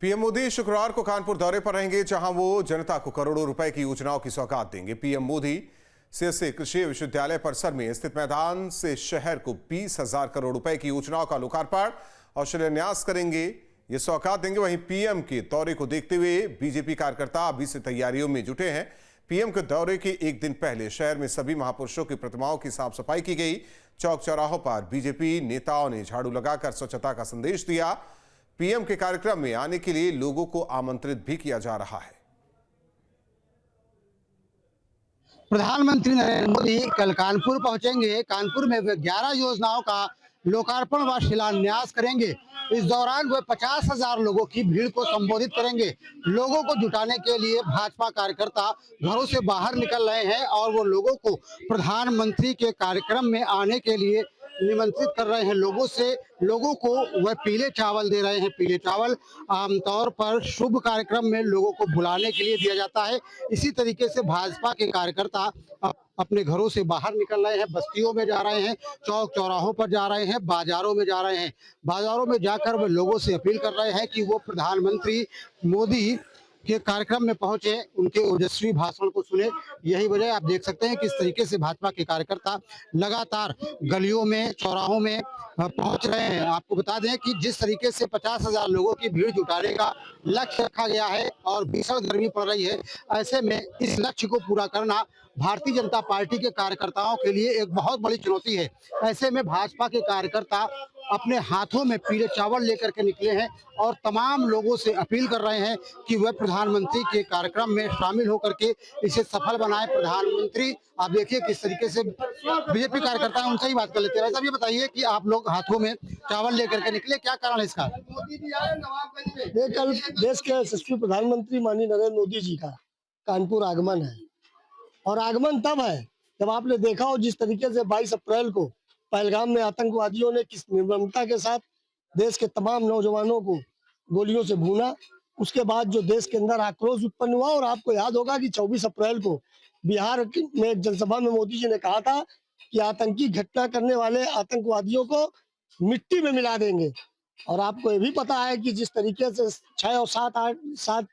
PM Modi शुक्रवार को कानपुर दौरे पर रहेंगे, जहां वो जनता को करोड़ों रुपए की योजनाओं की सौगात देंगे। पीएम मोदी सीएससी कृषि विश्वविद्यालय परिसर में स्थित मैदान से शहर को 20,000 करोड़ रुपए की योजनाओं का लोकार्पण और शिलान्यास करेंगे। ये सौगात देंगे। वहीं पीएम के दौरे को देखते हुए बीजेपी कार्यकर्ता अभी से तैयारियों में जुटे हैं। पीएम के दौरे के एक दिन पहले शहर में सभी महापुरुषों की प्रतिमाओं की साफ सफाई की गई। चौक चौराहों पर बीजेपी नेताओं ने झाड़ू लगाकर स्वच्छता का संदेश दिया। पीएम के कार्यक्रम में आने के लिए लोगों को आमंत्रित भी किया जा रहा है। प्रधानमंत्री नरेंद्र मोदी कल कानपुर पहुंचेंगे। कानपुर में वे 11 योजनाओं का लोकार्पण व शिलान्यास करेंगे। इस दौरान वे 50,000 लोगों की भीड़ को संबोधित करेंगे। लोगों को जुटाने के लिए भाजपा कार्यकर्ता घरों से बाहर निकल रहे हैं और वो लोगों को प्रधानमंत्री के कार्यक्रम में आने के लिए निमंत्रित कर रहे हैं। लोगों को वह पीले चावल दे रहे हैं। पीले चावल आमतौर पर शुभ कार्यक्रम में लोगों को बुलाने के लिए दिया जाता है। इसी तरीके से भाजपा के कार्यकर्ता अपने घरों से बाहर निकल रहे हैं, बस्तियों में जा रहे हैं, चौक चौराहों पर जा रहे हैं, बाजारों में जा रहे हैं। बाजारों में जाकर वे लोगों से अपील कर रहे हैं कि वो प्रधानमंत्री मोदी के कार्यक्रम में पहुंचे, उनके ओजस्वी भाषण को सुने। यही वजह आप देख सकते हैं किस तरीके से भाजपा के कार्यकर्ता लगातार गलियों में, चौराहों में पहुंच रहे हैं। आपको बता दें कि जिस तरीके से 50,000 लोगों की भीड़ जुटाने का लक्ष्य रखा गया है और भीषण गर्मी पड़ रही है, ऐसे में इस लक्ष्य को पूरा करना भारतीय जनता पार्टी के कार्यकर्ताओं के लिए एक बहुत बड़ी चुनौती है। ऐसे में भाजपा के कार्यकर्ता अपने हाथों में पीले चावल लेकर के निकले हैं और तमाम लोगों से अपील कर रहे हैं कि वह प्रधानमंत्री के कार्यक्रम में शामिल होकर के इसे सफल बनाए। प्रधानमंत्री, आप देखिए किस तरीके से बीजेपी कार्यकर्ता है, उनसे ही बात कर लेते हैं। ये बताइए कि आप लोग हाथों में चावल लेकर के निकले, क्या कारण है इसका? ये कल देश के यशस्वी प्रधानमंत्री माननीय नरेंद्र मोदी जी का कानपुर आगमन है और आगमन तब है जब आपने देखा हो जिस तरीके से 22 अप्रैल को पहलगाम में आतंकवादियों ने किस निर्ममता के साथ देश के तमाम नौजवानों को गोलियों से भूना। उसके बाद जो देश के अंदर आक्रोश उत्पन्न हुआ और आपको याद होगा कि 24 अप्रैल को बिहार में एक जनसभा में मोदी जी ने कहा था कि आतंकी घटना करने वाले आतंकवादियों को मिट्टी में मिला देंगे। और आपको ये भी पता है कि जिस तरीके से 6 और 7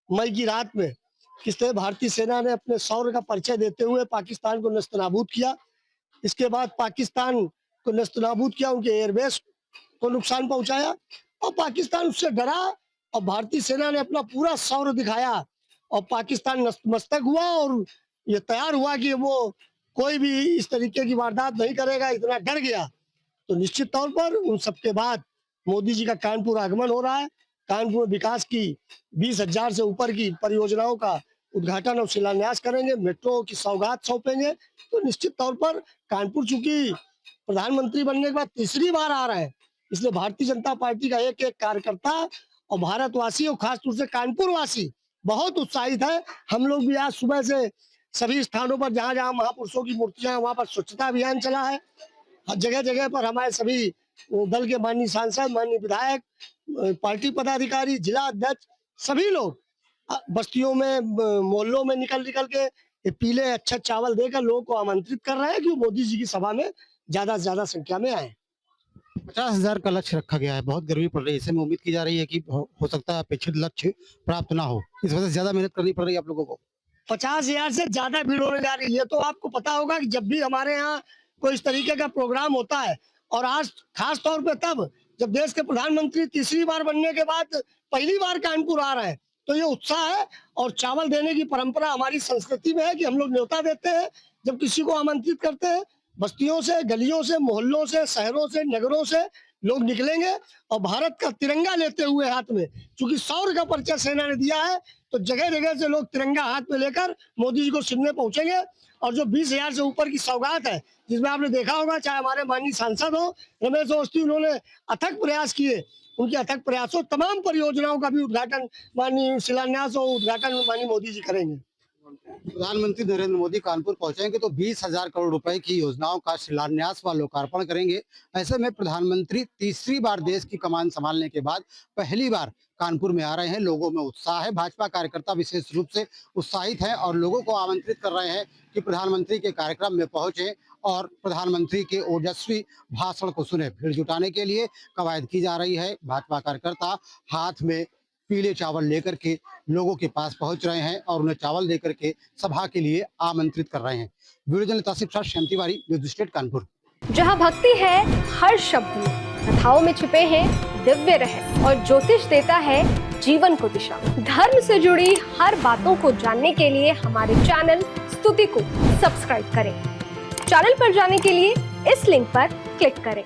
मई की रात में किस तरह भारतीय सेना ने अपने शौर्य का परिचय देते हुए पाकिस्तान को नेस्तनाबूद किया। इसके बाद पाकिस्तान को नेस्तनाबूद किया, उनके एयरबेस को नुकसान पहुंचाया और पाकिस्तान उससे डरा और भारतीय सेना ने अपना पूरा शौर्य दिखाया और पाकिस्तान नतमस्तक हुआ और ये तैयार हुआ कि वो कोई भी इस तरीके की वारदात नहीं करेगा, इतना डर गया। तो निश्चित तौर पर उन सबके बाद मोदी जी का कानपुर आगमन हो रहा है। कानपुर में विकास की 20,000 से ऊपर की परियोजनाओं का उद्घाटन और शिलान्यास करेंगे, मेट्रो की सौगात सौंपेंगे। तो निश्चित तौर पर कानपुर चूंकि प्रधानमंत्री बनने के बाद तीसरी बार आ रहे हैं, इसलिए भारतीय जनता पार्टी का एक एक कार्यकर्ता और भारतवासी और खासतौर से कानपुर वासी बहुत उत्साहित है। हम लोग भी आज सुबह से सभी स्थानों पर जहाँ जहाँ महापुरुषों की मूर्तियां हैं वहाँ पर स्वच्छता अभियान चला है। जगह जगह पर हमारे सभी दल के माननीय सांसद, माननीय विधायक, पार्टी पदाधिकारी, जिला अध्यक्ष, सभी लोग बस्तियों में, मोहल्लों में निकल के ये पीले अच्छा चावल देकर लोगों को आमंत्रित कर रहे हैं कि मोदी जी की सभा में ज्यादा से ज्यादा संख्या में आए। 50,000 का लक्ष्य रखा गया है। बहुत गर्मी पड़ रही है, ऐसे में उम्मीद की जा रही है कि हो सकता है अपेक्षित लक्ष्य प्राप्त ना हो, इस वजह से ज्यादा मेहनत करनी पड़ रही है आप लोगों को। 50,000 से ज्यादा भीड़ होने जा रही है। तो आपको पता होगा कि जब भी हमारे यहाँ कोई इस तरीके का प्रोग्राम होता है और आज खास तौर पे तब जब देश के प्रधानमंत्री तीसरी बार बनने के बाद पहली बार कानपुर आ रहे हैं, तो ये उत्साह है। और चावल देने की परंपरा हमारी संस्कृति में है कि हम लोग न्योता देते हैं जब किसी को आमंत्रित करते हैं। बस्तियों से, गलियों से, मोहल्लों से, शहरों से, नगरों से लोग निकलेंगे और भारत का तिरंगा लेते हुए हाथ में, क्योंकि शौर्य का परिचय सेना ने दिया है, तो जगह जगह से लोग तिरंगा हाथ में लेकर मोदी जी को सुनने पहुंचेंगे। और जो 20,000 से ऊपर की सौगात है, जिसमें आपने देखा होगा चाहे हमारे माननीय सांसद हो रमेश अवस्थी, उन्होंने अथक प्रयास किए। उनके अथक प्रयासों तमाम परियोजनाओं का भी उद्घाटन, माननीय शिलान्यास और उद्घाटन माननीय मोदी जी करेंगे। प्रधानमंत्री नरेंद्र मोदी कानपुर पहुंचेंगे तो 20,000 करोड़ रुपए की योजनाओं का शिलान्यास व लोकार्पण करेंगे। ऐसे में प्रधानमंत्री तीसरी बार देश की कमान संभालने के बाद पहली बार कानपुर में आ रहे हैं। लोगों में उत्साह है, भाजपा कार्यकर्ता विशेष रूप से उत्साहित हैं और लोगों को आमंत्रित कर रहे हैं कि प्रधानमंत्री के कार्यक्रम में पहुंचे और प्रधानमंत्री के ओजस्वी भाषण को सुने। भीड़ जुटाने के लिए कवायद की जा रही है। भाजपा कार्यकर्ता हाथ में पीले चावल लेकर के लोगों के पास पहुंच रहे हैं और उन्हें चावल देकर के सभा के लिए आमंत्रित कर रहे हैं। Video journalist Asif Shah, Shyam Tiwari, news state Kanpur. जहां भक्ति है हर शब्द में, कथाओं में छिपे हैं दिव्य रहस्य और ज्योतिष देता है जीवन को दिशा। धर्म से जुड़ी हर बातों को जानने के लिए हमारे चैनल स्तुति को सब्सक्राइब करें। चैनल पर जाने के लिए इस लिंक पर क्लिक करें।